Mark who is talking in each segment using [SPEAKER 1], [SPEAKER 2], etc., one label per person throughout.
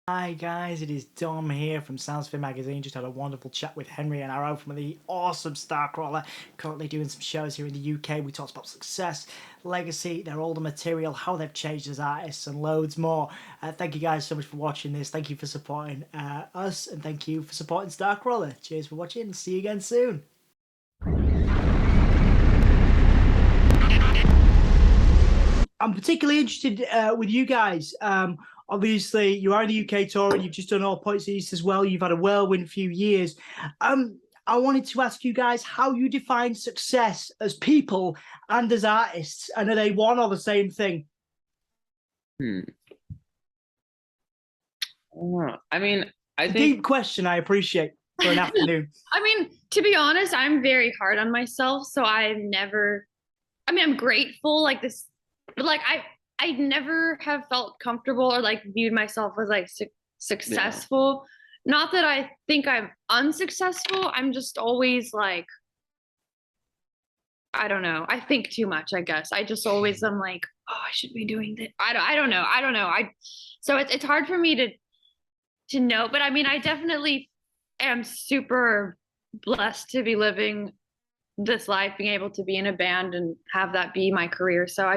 [SPEAKER 1] Hi guys, it is Dom here from Soundsphere Magazine. Just had a wonderful chat with Henry and Arrow from the awesome Starcrawler. Currently doing some shows here in the UK. We talked about success, legacy, their older material, how they've changed as artists, and loads more. Thank you guys so much for watching this. Thank you for supporting us, and thank you for supporting Starcrawler. Cheers for watching. See you again soon. I'm particularly interested with you guys. Obviously, you are in the UK tour and you've just done All Points East as well. You've had a whirlwind few years. I wanted to ask you guys how you define success as people and as artists, and are they one or the same thing?
[SPEAKER 2] I mean, I think
[SPEAKER 1] Deep question. I appreciate for an afternoon.
[SPEAKER 3] I mean, to be honest, I'm very hard on myself, so I'm grateful like this, but like I never have felt comfortable or like viewed myself as like successful. Not that I think I'm unsuccessful. I'm just always like, I don't know. I think too much, I guess. I just always am like, oh, I should be doing this. I don't know. So it's hard for me to know, but I mean, I definitely am super blessed to be living this life, being able to be in a band and have that be my career. So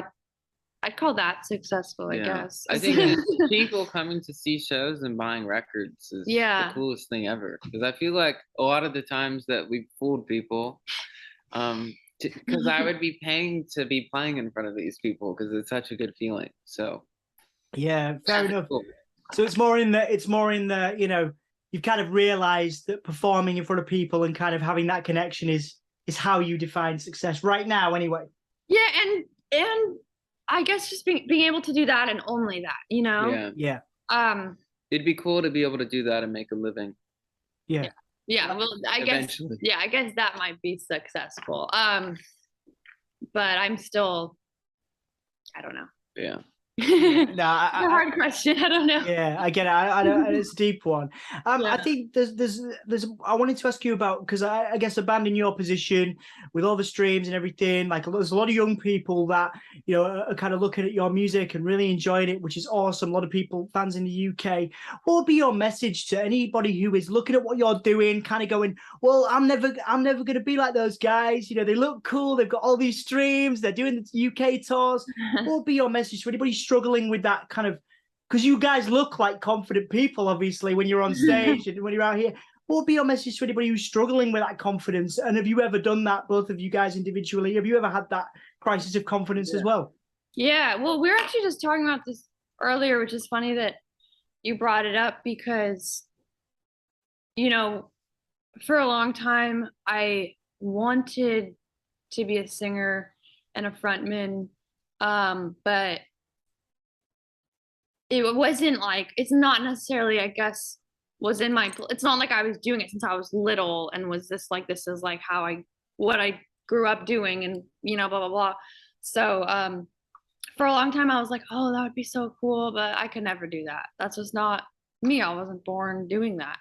[SPEAKER 3] I'd call that successful, I guess.
[SPEAKER 2] I think people coming to see shows and buying records is the coolest thing ever. Because I feel like a lot of the times that we've fooled people, because I would be paying to be playing in front of these people because it's such a good feeling. So
[SPEAKER 1] yeah, fair enough. Cool. So it's more in the you know, you've kind of realized that performing in front of people and kind of having that connection is how you define success right now, anyway.
[SPEAKER 3] Yeah, and I guess just being able to do that and only that, you know?
[SPEAKER 1] Yeah.
[SPEAKER 2] It'd be cool to be able to do that and make a living.
[SPEAKER 1] Yeah.
[SPEAKER 3] Yeah. Well, I guess that might be successful. But I'm still, I don't know.
[SPEAKER 2] Yeah.
[SPEAKER 1] No,
[SPEAKER 3] a hard question. I don't know.
[SPEAKER 1] Yeah, I get it. I don't. It's a deep one. I think there's. I wanted to ask you about, because I guess a band in your position with all the streams and everything, like there's a lot of young people that are kind of looking at your music and really enjoying it, which is awesome. A lot of people, fans in the UK. What would be your message to anybody who is looking at what you're doing, kind of going, well, I'm never going to be like those guys. They look cool. They've got all these streams. They're doing the UK tours. What would be your message to anybody struggling with that kind of, because you guys look like confident people, obviously, when you're on stage and when you're out here? What would be your message to anybody who's struggling with that confidence? And have you ever done that, both of you guys individually? Have you ever had that crisis of confidence as well?
[SPEAKER 3] Yeah, well, we were actually just talking about this earlier, which is funny that you brought it up because, for a long time, I wanted to be a singer and a frontman, but it wasn't like, it's not necessarily, I guess, was in my, it's not like I was doing it since I was little and was this is like what I grew up doing and, blah, blah, blah. So for a long time, I was like, oh, that would be so cool, but I could never do that. That's just not me. I wasn't born doing that,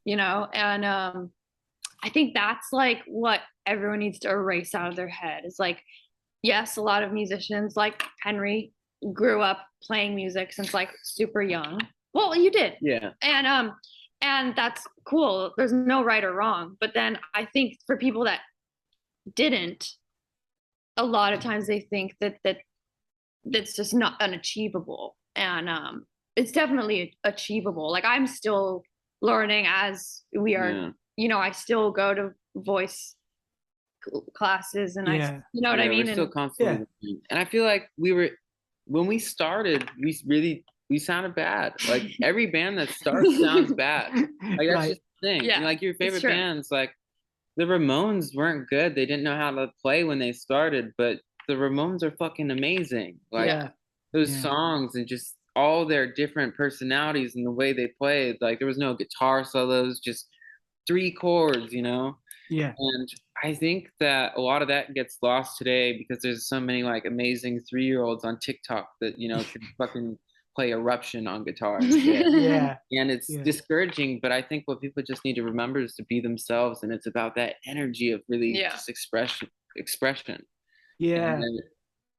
[SPEAKER 3] and I think that's like what everyone needs to erase out of their head. Is like, yes, a lot of musicians like Henry grew up playing music since like super young. Well, you did.
[SPEAKER 2] Yeah.
[SPEAKER 3] And that's cool. There's no right or wrong. But then I think for people that didn't, a lot of times they think that that's just not unachievable. And it's definitely achievable. Like I'm still learning as we are, I still go to voice classes and I what I mean?
[SPEAKER 2] We're still constantly and I feel like when we started, we sounded bad. Like every band that starts sounds bad. Like that's just the thing.
[SPEAKER 3] Yeah,
[SPEAKER 2] like your favorite bands, like the Ramones weren't good. They didn't know how to play when they started, but the Ramones are fucking amazing. Like those songs and just all their different personalities and the way they played. Like there was no guitar solos, just 3 chords,
[SPEAKER 1] Yeah.
[SPEAKER 2] And I think that a lot of that gets lost today because there's so many like amazing 3-year-olds on TikTok that, can fucking play Eruption on guitar.
[SPEAKER 1] Yeah.
[SPEAKER 2] And it's discouraging, but I think what people just need to remember is to be themselves. And it's about that energy of really just expression.
[SPEAKER 1] Yeah.
[SPEAKER 2] And,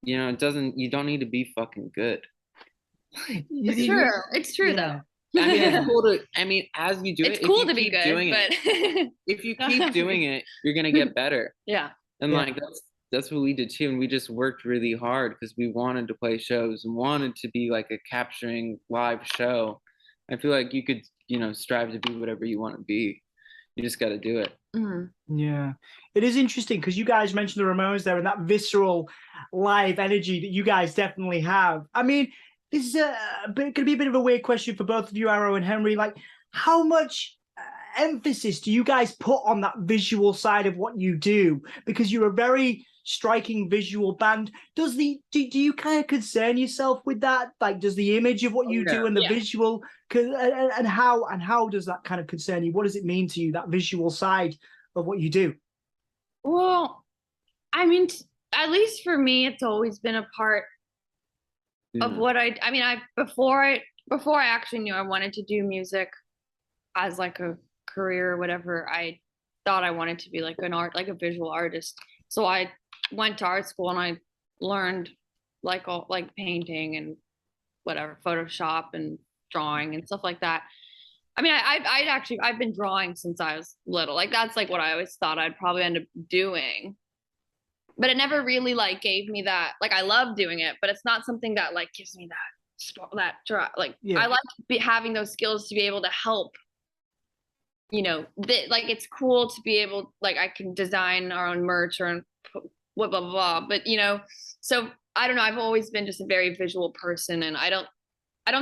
[SPEAKER 2] you don't need to be fucking good.
[SPEAKER 3] It's true. It's true though.
[SPEAKER 2] I mean, it's cool to. I mean, as you do
[SPEAKER 3] it's
[SPEAKER 2] it,
[SPEAKER 3] cool
[SPEAKER 2] if you
[SPEAKER 3] to be
[SPEAKER 2] keep
[SPEAKER 3] good,
[SPEAKER 2] doing
[SPEAKER 3] but
[SPEAKER 2] it, if you keep doing it, you're gonna get better.
[SPEAKER 3] yeah.
[SPEAKER 2] And
[SPEAKER 1] Yeah.
[SPEAKER 2] like that's what we did too, and we just worked really hard because we wanted to play shows and wanted to be like a capturing live show. I feel like you could, strive to be whatever you want to be. You just got to do it.
[SPEAKER 1] Yeah, it is interesting because you guys mentioned the Ramones there and that visceral live energy that you guys definitely have. I mean, this is going to be a bit of a weird question for both of you, Arrow and Henry. Like, how much emphasis do you guys put on that visual side of what you do? Because you're a very striking visual band. Do you kind of concern yourself with that? Like, does the image of what you do and the visual, and how does that kind of concern you? What does it mean to you, that visual side of what you do?
[SPEAKER 3] Well, I mean, at least for me, it's always been a part of what before I actually knew I wanted to do music as like a career or whatever, I thought I wanted to be like a visual artist. So I went to art school and I learned like painting and whatever, Photoshop and drawing and stuff like that. I mean, I've been drawing since I was little. Like that's like what I always thought I'd probably end up doing. But it never really like gave me that, like I love doing it, but it's not something that like gives me I like having those skills to be able to help. Like it's cool to be able, like I can design our own merch or blah blah blah. But so I don't know. I've always been just a very visual person, and I don't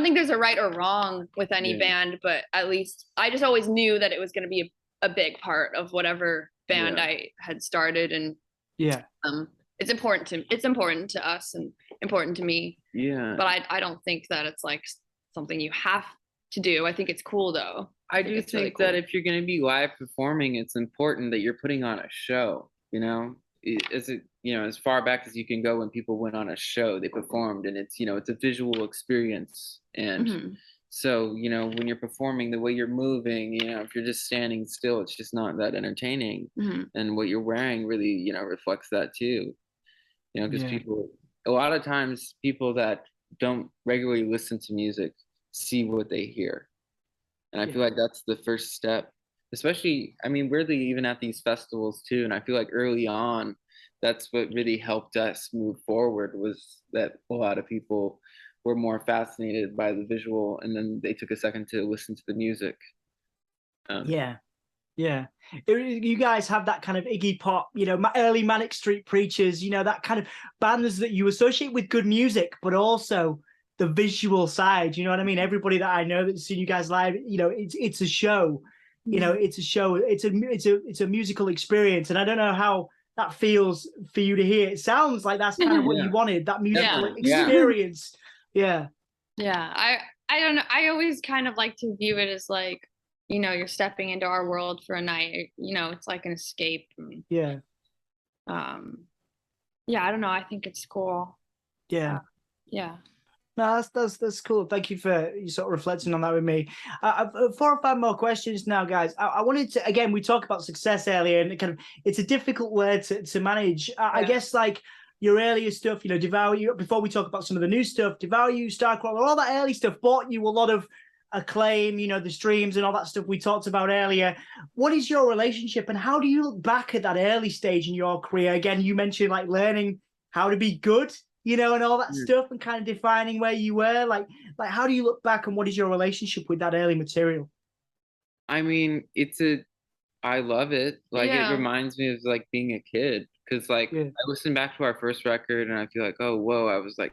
[SPEAKER 3] think there's a right or wrong with any band, but at least I just always knew that it was going to be a big part of whatever band I had started, and it's important to us and important to me. Yeah. But I don't think that it's like something you have to do. I think it's cool though.
[SPEAKER 2] I do think really cool that if you're going to be live performing, it's important that you're putting on a show, as far back as you can go when people went on a show, they performed, and it's, it's a visual experience. And so, when you're performing, the way you're moving, if you're just standing still, it's just not that entertaining. And what you're wearing really, reflects that too, because a lot of times people that don't regularly listen to music see what they hear. And I feel like that's the first step, especially, I mean, weirdly, even at these festivals too. And I feel like early on, that's what really helped us move forward, was that a lot of people were more fascinated by the visual, and then they took a second to listen to the music.
[SPEAKER 1] You guys have that kind of Iggy Pop, early Manic Street Preachers, that kind of bands that you associate with good music, but also the visual side. You know what I mean? Everybody that I know that's seen you guys live, it's a show. It's a show. It's a musical experience, and I don't know how that feels for you to hear. It sounds like that's kind of what you wanted, that musical experience. Yeah.
[SPEAKER 3] I don't know. I always kind of like to view it as like, you're stepping into our world for a night. It's like an escape.
[SPEAKER 1] Yeah.
[SPEAKER 3] I don't know. I think it's cool.
[SPEAKER 1] Yeah.
[SPEAKER 3] Yeah.
[SPEAKER 1] No, that's cool. Thank you for you sort of reflecting on that with me. 4 or 5 more questions now, guys. I wanted to, again, we talked about success earlier, and it's a difficult word to manage. I guess like your earlier stuff, Devour You, before we talk about some of the new stuff, Devour You, STARCRAWLER, all that early stuff bought you a lot of acclaim, the streams and all that stuff we talked about earlier. What is your relationship, and how do you look back at that early stage in your career? Again, you mentioned like learning how to be good, and all that stuff, and kind of defining where you were. Like how do you look back, and what is your relationship with that early material?
[SPEAKER 2] I mean, I love it. Like it reminds me of like being a kid, because like I listen back to our first record and I feel like, oh, whoa, I was like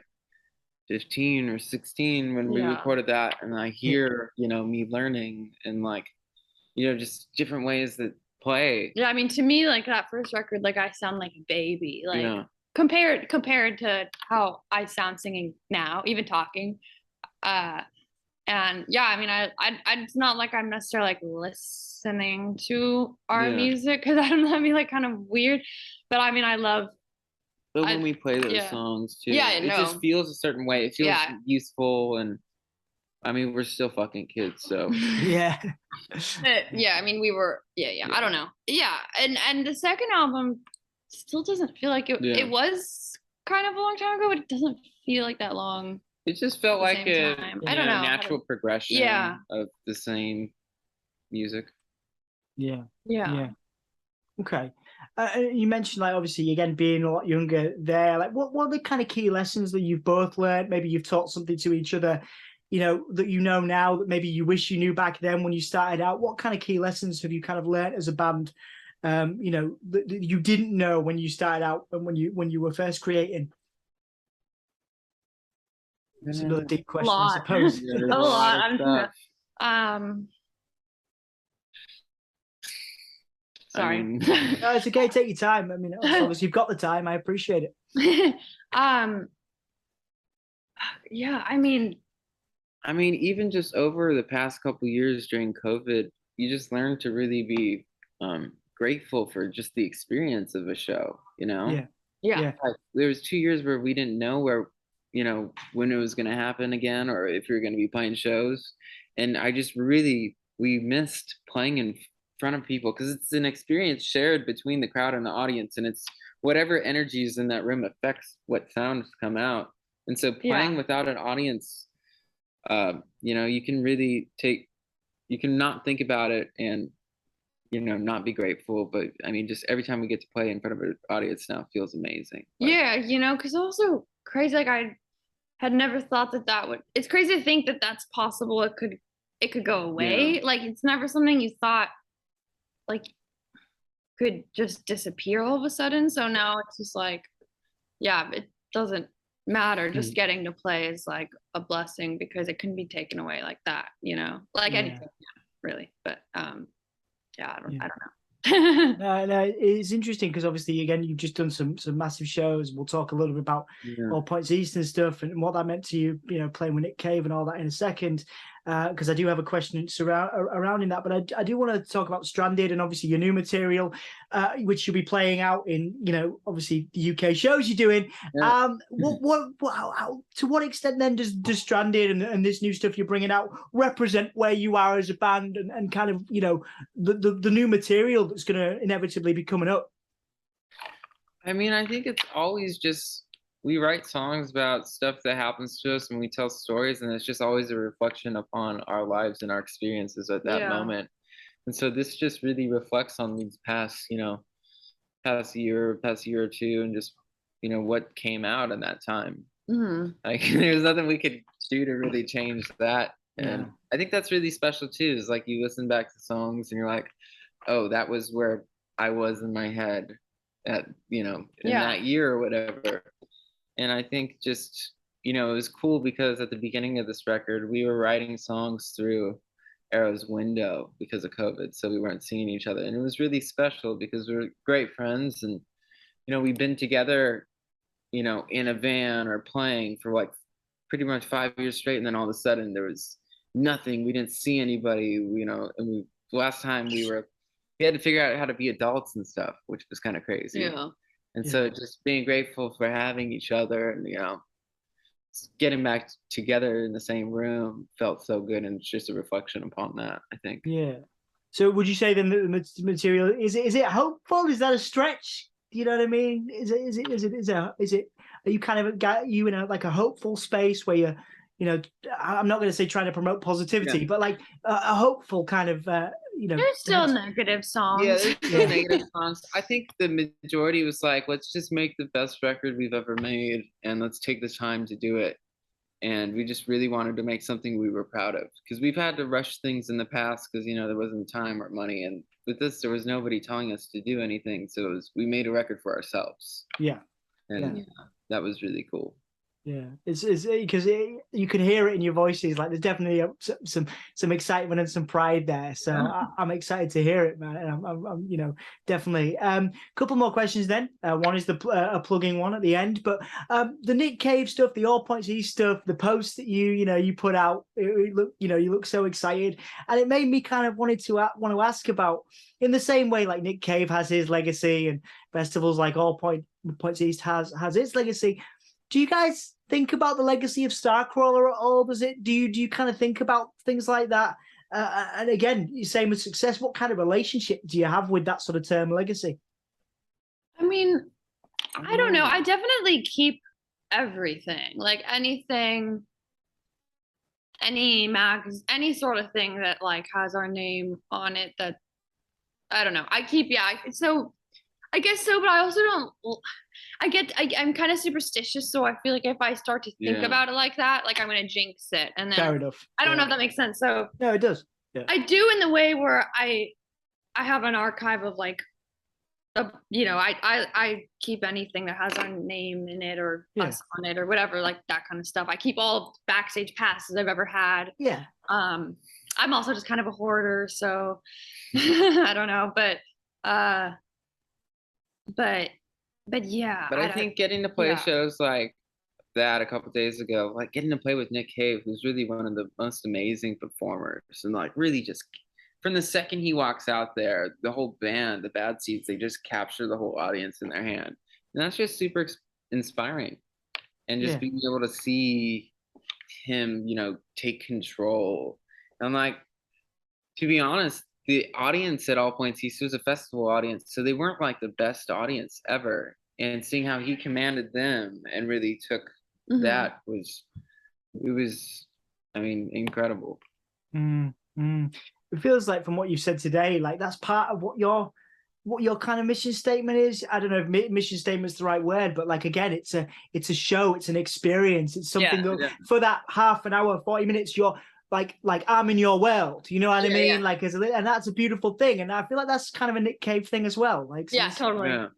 [SPEAKER 2] 15 or 16 when we recorded that, and I hear, me learning and like, just different ways that play.
[SPEAKER 3] Yeah, I mean, to me, like that first record, like I sound like a baby, like compared to how I sound singing now, even talking. And I mean, I it's not like I'm necessarily like listening to our music, because I don't know, that'd be like kind of weird. But I mean, I love.
[SPEAKER 2] But when we play those songs too, it just feels a certain way. It feels useful, and I mean, we're still fucking kids, so
[SPEAKER 3] I mean, we were I don't know, and the second album still doesn't feel like it. It was kind of a long time ago, but it doesn't feel like that long.
[SPEAKER 2] It just felt like a
[SPEAKER 3] I don't know
[SPEAKER 2] natural progression of the same music.
[SPEAKER 1] Yeah.
[SPEAKER 3] Yeah.
[SPEAKER 1] Okay. You mentioned, like, obviously again being a lot younger there, like what are the kind of key lessons that you've both learned? Maybe you've taught something to each other, that you know now that maybe you wish you knew back then when you started out. What kind of key lessons have you kind of learned as a band, that you didn't know when you started out and when you were first creating? It's another deep question, I suppose.
[SPEAKER 3] A lot. Sorry.
[SPEAKER 1] No, it's okay. Take your time. I mean, obviously you've got the time. I appreciate it.
[SPEAKER 3] Yeah, I mean,
[SPEAKER 2] even just over the past couple of years during COVID, you just learn to really be grateful for just the experience of a show,
[SPEAKER 1] Yeah.
[SPEAKER 2] Like, there was 2 years where we didn't know where, when it was going to happen again, or if we were going to be playing shows. And we missed playing in front of people, because it's an experience shared between the crowd and the audience, and it's whatever energy is in that room affects what sounds come out. And so playing without an audience, you can not think about it and not be grateful. But I mean, just every time we get to play in front of an audience now feels amazing.
[SPEAKER 3] because also crazy, like I had never thought that would, it's crazy to think that that's possible. It could go away. Like, it's never something you thought like could just disappear all of a sudden. So now it's just like, it doesn't matter. Just getting to play is like a blessing, because it can be taken away like that, like anything, really. But I don't know.
[SPEAKER 1] No, it's interesting because obviously, again, you've just done some massive shows. We'll talk a little bit about All Points East and stuff, and what that meant to you, playing with Nick Cave and all that in a second, because I do have a question surrounding that. But I do want to talk about Stranded and obviously your new material, which you'll be playing out in, obviously the UK shows you're doing. How, to what extent then does Stranded and this new stuff you're bringing out represent where you are as a band and kind of, the new material that's going to inevitably be coming up?
[SPEAKER 2] I mean, I think it's always just, we write songs about stuff that happens to us, and we tell stories, and it's just always a reflection upon our lives and our experiences at that moment. And so this just really reflects on these past year or two, and just what came out in that time. Like, there's nothing we could do to really change that. And I think that's really special too, is like you listen back to songs and you're like, oh, that was where I was in my head at in that year or whatever. And I think just it was cool because at the beginning of this record we were writing songs through Arrow's window because of COVID, so we weren't seeing each other, and it was really special because we were great friends, and we've been together in a van or playing for like pretty much 5 years straight, and then all of a sudden there was nothing, we didn't see anybody, and last time we had to figure out how to be adults and stuff, which was kind of crazy. And so just being grateful for having each other, and getting back together in the same room felt so good, and it's just a reflection upon that, I think.
[SPEAKER 1] So would you say then that the material is it hopeful? Is that a stretch? You know what I mean? Is it are you kind of in like a hopeful space where you're, I'm not going to say trying to promote positivity, but like a hopeful kind of,
[SPEAKER 3] there's still negative songs.
[SPEAKER 2] There's still negative songs. I think the majority was like, let's just make the best record we've ever made, and let's take the time to do it. And we just really wanted to make something we were proud of, because we've had to rush things in the past because there wasn't time or money, and with this there was nobody telling us to do anything, so we made a record for ourselves. And that was really cool.
[SPEAKER 1] It's because you can hear it in your voices. Like, there's definitely some excitement and some pride there. So I'm excited to hear it, man. And I'm definitely. Couple more questions then. One is a plugging one at the end, but the Nick Cave stuff, the All Points East stuff, the post that you put out. You look so excited, and it made me kind of want to ask about, in the same way like Nick Cave has his legacy, and festivals like All Points East has its legacy. Do you guys think about the legacy of Starcrawler at all? Do you kind of think about things like that? And again, same with success. What kind of relationship do you have with that sort of term, legacy?
[SPEAKER 3] I mean, I don't know. I definitely keep everything. Like, anything any any sort of thing that like has our name on it. That I don't know. I guess so, but I also don't. I'm kind of superstitious, so I feel like if I start to think about it like that, like I'm gonna jinx it, and then
[SPEAKER 1] fair enough.
[SPEAKER 3] I don't know if that makes sense. So
[SPEAKER 1] no, it does. Yeah.
[SPEAKER 3] I do in the way where I have an archive of like, you know, I keep anything that has our name in it or us on it or whatever, like that kind of stuff. I keep all backstage passes I've ever had.
[SPEAKER 1] Yeah.
[SPEAKER 3] I'm also just kind of a hoarder, so I don't know, but yeah.
[SPEAKER 2] But I think getting to play shows like that a couple days ago, like getting to play with Nick Cave, who's really one of the most amazing performers, and like really just from the second he walks out there, the whole band, the Bad Seeds, they just capture the whole audience in their hand, and that's just super inspiring. And just being able to see him, you know, take control. And like, to be honest, the audience at All Points East was a festival audience, so they weren't like the best audience ever. And seeing how he commanded them and really took that was incredible.
[SPEAKER 1] It feels like from what you said today, like that's part of what your kind of mission statement is. I don't know if mission statement's the right word, but like again, it's a show, it's an experience, it's something that for that half an hour, 40 minutes, you're like I'm in your world, you know what I mean? Like and that's a beautiful thing, and I feel like that's kind of a Nick Cave thing as well. Like
[SPEAKER 3] totally.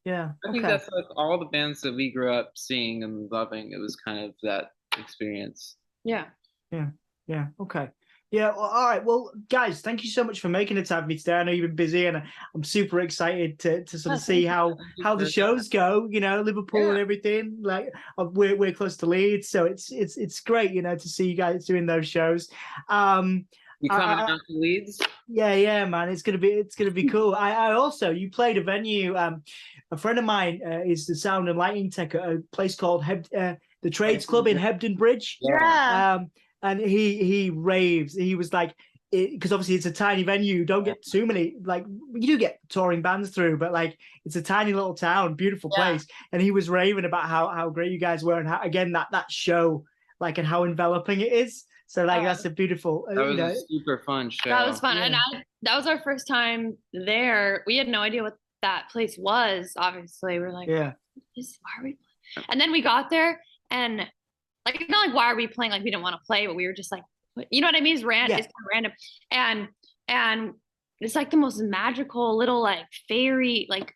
[SPEAKER 1] Yeah.
[SPEAKER 2] I think that's like all the bands that we grew up seeing and loving. It was kind of that experience.
[SPEAKER 1] Yeah. Okay. Yeah. Well, all right. Well, guys, thank you so much for making the time for me today. I know you've been busy, and I'm super excited to sort of see how the shows go. You know, Liverpool and everything. Like we're close to Leeds, so it's great. You know, to see you guys doing those shows.
[SPEAKER 2] You coming out to Leeds?
[SPEAKER 1] Yeah, man. It's gonna be cool. I also, you played a venue. A friend of mine is the sound and lighting tech at a place called the Trades Club in Hebden Bridge. And he raves. He was like, because obviously it's a tiny venue. You don't get too many, like you do get touring bands through, but like it's a tiny little town, beautiful place. And he was raving about how great you guys were, and how again that show, like, and how enveloping it is. So like that's a beautiful.
[SPEAKER 2] That was a super fun show.
[SPEAKER 3] That was fun, and that was our first time there. We had no idea what that place was. Obviously, we're like, why are we playing? And then we got there, and like it's not like why are we playing? Like we didn't want to play, but we were just like, you know what I mean? It's random. It's kind of random, and it's like the most magical little like fairy like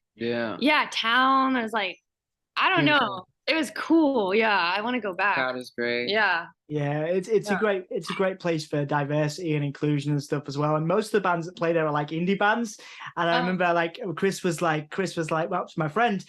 [SPEAKER 3] town. It was like I don't know. It was cool. Yeah, I want to go back.
[SPEAKER 2] That is great.
[SPEAKER 3] Yeah.
[SPEAKER 1] It's a great place for diversity and inclusion and stuff as well. And most of the bands that play there are like indie bands. And I remember like Chris was like, well, my friend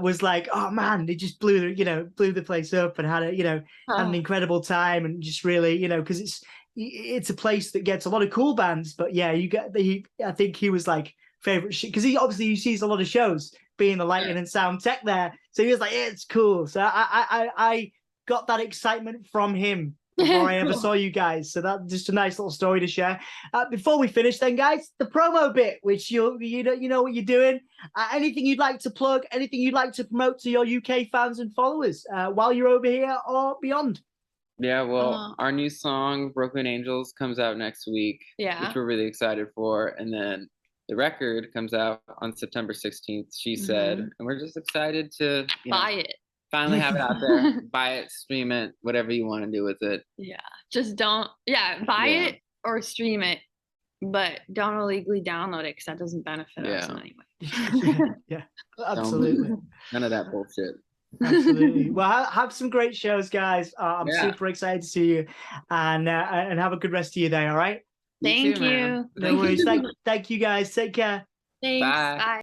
[SPEAKER 1] was like, oh man, they just blew the place up and had had an incredible time, and just really, because it's a place that gets a lot of cool bands. But yeah, I think he was like favorite because he sees a lot of shows being the lighting and sound tech there, so he was like, it's cool. So I got that excitement from him before I ever saw you guys, so that's just a nice little story to share. Before we finish then, guys, the promo bit, which you know what you're doing. Anything you'd like to plug, anything you'd like to promote to your UK fans and followers while you're over here or beyond?
[SPEAKER 2] Yeah, well, our new song Broken Angels comes out next week, which we're really excited for, and then the record comes out on September 16th, She Said, and we're just excited to
[SPEAKER 3] buy it.
[SPEAKER 2] Finally have it out there. Buy it, stream it, whatever you want to do with it.
[SPEAKER 3] Yeah, just don't, buy it or stream it, but don't illegally download it because that doesn't benefit us in any way.
[SPEAKER 1] Yeah, absolutely.
[SPEAKER 2] None of that bullshit.
[SPEAKER 1] Absolutely. Well, have some great shows, guys. I'm super excited to see you, and have a good rest of your day. All right.
[SPEAKER 3] Thank you.
[SPEAKER 1] No worries. Thank you, guys. Take care.
[SPEAKER 3] Thanks. Bye.